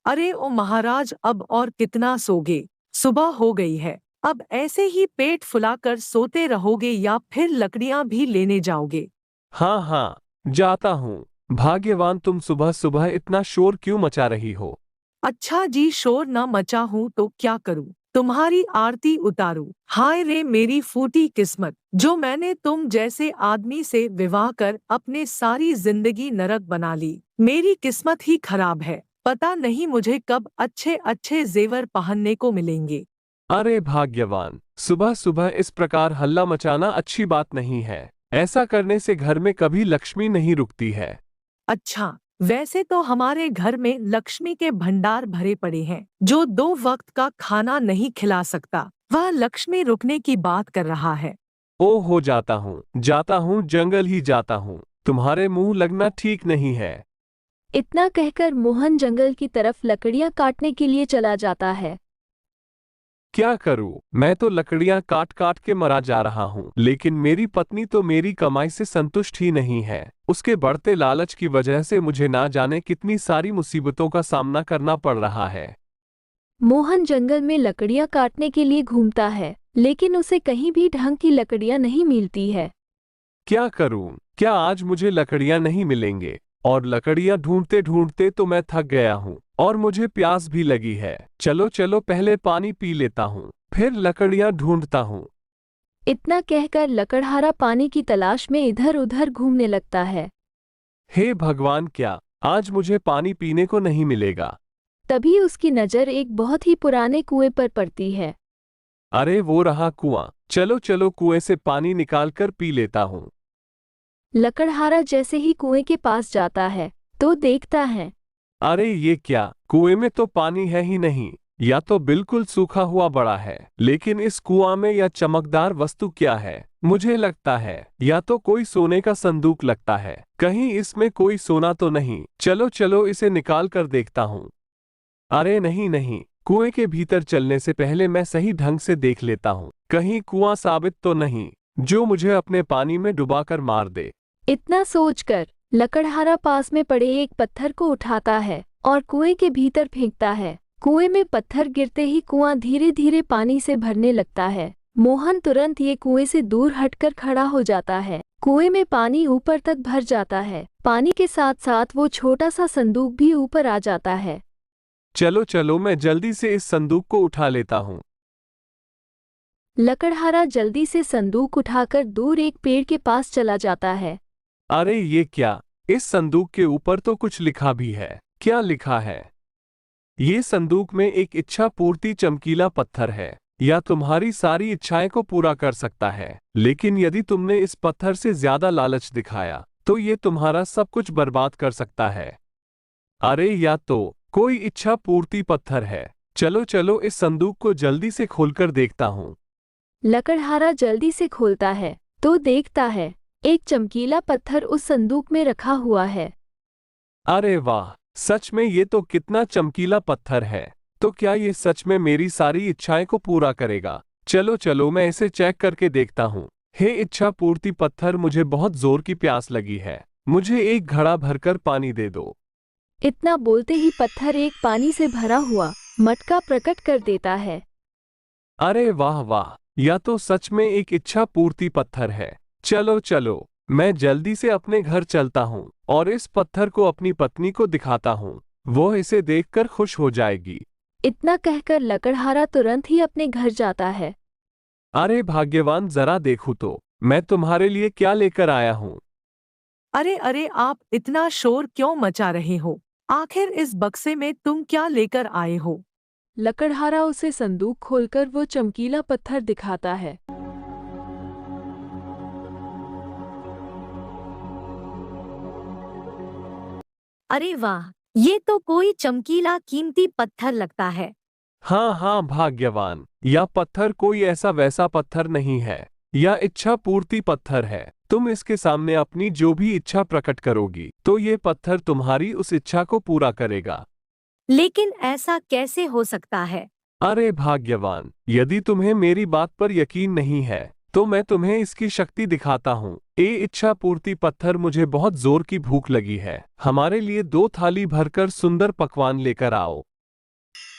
अरे ओ महाराज, अब और कितना सोगे? सुबह हो गई है। अब ऐसे ही पेट फुलाकर सोते रहोगे या फिर लकड़ियां भी लेने जाओगे? हाँ हाँ, जाता हूँ। भाग्यवान, तुम सुबह सुबह इतना शोर क्यों मचा रही हो? अच्छा जी, शोर न मचा हूं तो क्या करूं? तुम्हारी आरती उतारूं? हाय रे मेरी फूटी किस्मत, जो मैंने तुम जैसे आदमी से विवाह कर अपने सारी जिंदगी नरक बना ली। मेरी किस्मत ही खराब है। पता नहीं मुझे कब अच्छे अच्छे जेवर पहनने को मिलेंगे। अरे भाग्यवान, सुबह सुबह इस प्रकार हल्ला मचाना अच्छी बात नहीं है। ऐसा करने से घर में कभी लक्ष्मी नहीं रुकती है। अच्छा, वैसे तो हमारे घर में लक्ष्मी के भंडार भरे पड़े हैं। जो 2 वक्त का खाना नहीं खिला सकता, वह लक्ष्मी रुकने की बात कर रहा है। ओ हो, जाता हूँ, जंगल ही जाता हूँ। तुम्हारे मुंह लगना ठीक नहीं है। इतना कहकर मोहन जंगल की तरफ लकड़ियां काटने के लिए चला जाता है। क्या करूं? मैं तो लकड़ियां काट काट के मरा जा रहा हूं, लेकिन मेरी पत्नी तो मेरी कमाई से संतुष्ट ही नहीं है। उसके बढ़ते लालच की वजह से मुझे ना जाने कितनी सारी मुसीबतों का सामना करना पड़ रहा है। मोहन जंगल में लकड़ियां काटने के लिए घूमता है, लेकिन उसे कहीं भी ढंग की लकड़ियां नहीं मिलती है। क्या करूं? क्या आज मुझे लकड़ियां नहीं मिलेंगे? और लकड़ियां ढूंढते ढूंढते तो मैं थक गया हूं और मुझे प्यास भी लगी है। चलो चलो, पहले पानी पी लेता हूं, फिर लकड़ियां ढूंढता हूं। इतना कहकर लकड़हारा पानी की तलाश में इधर उधर घूमने लगता है। हे भगवान, क्या आज मुझे पानी पीने को नहीं मिलेगा? तभी उसकी नज़र एक बहुत ही पुराने कुएं पर पड़ती है। अरे वो रहा कुआं। चलो चलो, कुएं से पानी निकाल कर पी लेता हूं। लकड़हारा जैसे ही कुएं के पास जाता है तो देखता है, अरे ये क्या, कुएं में तो पानी है ही नहीं, या तो बिल्कुल सूखा हुआ बड़ा है। लेकिन इस कुआं में यह चमकदार वस्तु क्या है? मुझे लगता है या तो कोई सोने का संदूक लगता है। कहीं इसमें कोई सोना तो नहीं? चलो चलो, इसे निकाल कर देखता हूँ। अरे नहीं नहीं, कुएं के भीतर चलने से पहले मैं सही ढंग से देख लेता हूँ, कहीं कुआं साबित तो नहीं जो मुझे अपने पानी में डुबाकर मार दे। इतना सोचकर लकड़हारा पास में पड़े एक पत्थर को उठाता है और कुएं के भीतर फेंकता है। कुएं में पत्थर गिरते ही कुआं धीरे धीरे पानी से भरने लगता है। मोहन तुरंत ये कुएं से दूर हटकर खड़ा हो जाता है। कुएं में पानी ऊपर तक भर जाता है। पानी के साथ साथ वो छोटा सा संदूक भी ऊपर आ जाता है। चलो चलो, मैं जल्दी से इस संदूक को उठा लेता हूँ। लकड़हारा जल्दी से संदूक उठाकर दूर एक पेड़ के पास चला जाता है। अरे ये क्या, इस संदूक के ऊपर तो कुछ लिखा भी है। क्या लिखा है? ये संदूक में एक इच्छा पूर्ति चमकीला पत्थर है, या तुम्हारी सारी इच्छाएं को पूरा कर सकता है। लेकिन यदि तुमने इस पत्थर से ज्यादा लालच दिखाया तो ये तुम्हारा सब कुछ बर्बाद कर सकता है। अरे या तो कोई इच्छा पूर्ति पत्थर है। चलो चलो, इस संदूक को जल्दी से खोलकर देखता हूँ। लकड़हारा जल्दी से खोलता है तो देखता है एक चमकीला पत्थर उस संदूक में रखा हुआ है। अरे वाह, सच में ये तो कितना चमकीला पत्थर है। तो क्या ये सच में मेरी सारी इच्छाएं को पूरा करेगा? चलो चलो, मैं इसे चेक करके देखता हूँ। हे इच्छा पूर्ति पत्थर, मुझे बहुत जोर की प्यास लगी है, मुझे एक घड़ा भरकर पानी दे दो। इतना बोलते ही पत्थर एक पानी से भरा हुआ मटका प्रकट कर देता है। अरे वाह वाह, यह तो सच में एक इच्छा पूर्ति पत्थर है। चलो चलो, मैं जल्दी से अपने घर चलता हूँ और इस पत्थर को अपनी पत्नी को दिखाता हूँ। वो इसे देखकर खुश हो जाएगी। इतना कहकर लकड़हारा तुरंत ही अपने घर जाता है। अरे भाग्यवान, जरा देखो तो मैं तुम्हारे लिए क्या लेकर आया हूँ। अरे अरे, आप इतना शोर क्यों मचा रहे हो? आखिर इस बक्से में तुम क्या लेकर आए हो? लकड़हारा उसे संदूक खोलकर वो चमकीला पत्थर दिखाता है। अरे वाह, ये तो कोई चमकीला कीमती पत्थर लगता है। हाँ हाँ भाग्यवान, यह पत्थर कोई ऐसा वैसा पत्थर नहीं है, यह इच्छा पूर्ति पत्थर है। तुम इसके सामने अपनी जो भी इच्छा प्रकट करोगी तो ये पत्थर तुम्हारी उस इच्छा को पूरा करेगा। लेकिन ऐसा कैसे हो सकता है? अरे भाग्यवान, यदि तुम्हें मेरी बात पर यकीन नहीं है तो मैं तुम्हें इसकी शक्ति दिखाता हूँ। ए इच्छा पूर्ति पत्थर, मुझे बहुत जोर की भूख लगी है, हमारे लिए 2 थाली भरकर सुंदर पकवान लेकर आओ।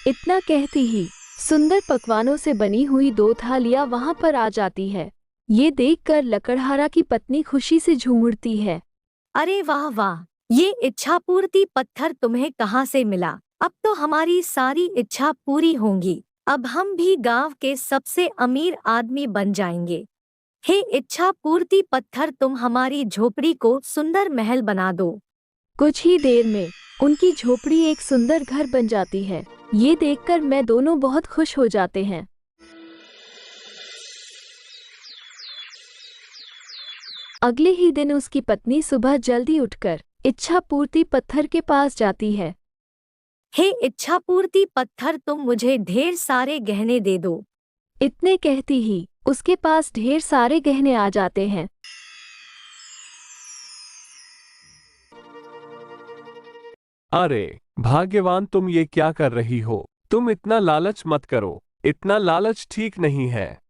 इतना कहती ही सुंदर पकवानों से बनी हुई 2 थालियां वहां पर आ जाती है। ये देखकर लकड़हारा की पत्नी खुशी से झूम उठती है। अरे वाह वाह, ये इच्छा पूर्ति पत्थर तुम्हें कहाँ से मिला? अब तो हमारी सारी इच्छा पूरी होंगी। अब हम भी गांव के सबसे अमीर आदमी बन जाएंगे। हे इच्छा पूर्ति पत्थर, तुम हमारी झोपड़ी को सुंदर महल बना दो। कुछ ही देर में उनकी झोपड़ी एक सुंदर घर बन जाती है। ये देखकर मैं दोनों बहुत खुश हो जाते हैं। अगले ही दिन उसकी पत्नी सुबह जल्दी उठकर इच्छा पूर्ति पत्थर के पास जाती है। हे इच्छा पूर्ति पत्थर, तुम मुझे ढेर सारे गहने दे दो। इतने कहती ही उसके पास ढेर सारे गहने आ जाते हैं। अरे भाग्यवान, तुम ये क्या कर रही हो? तुम इतना लालच मत करो, इतना लालच ठीक नहीं है।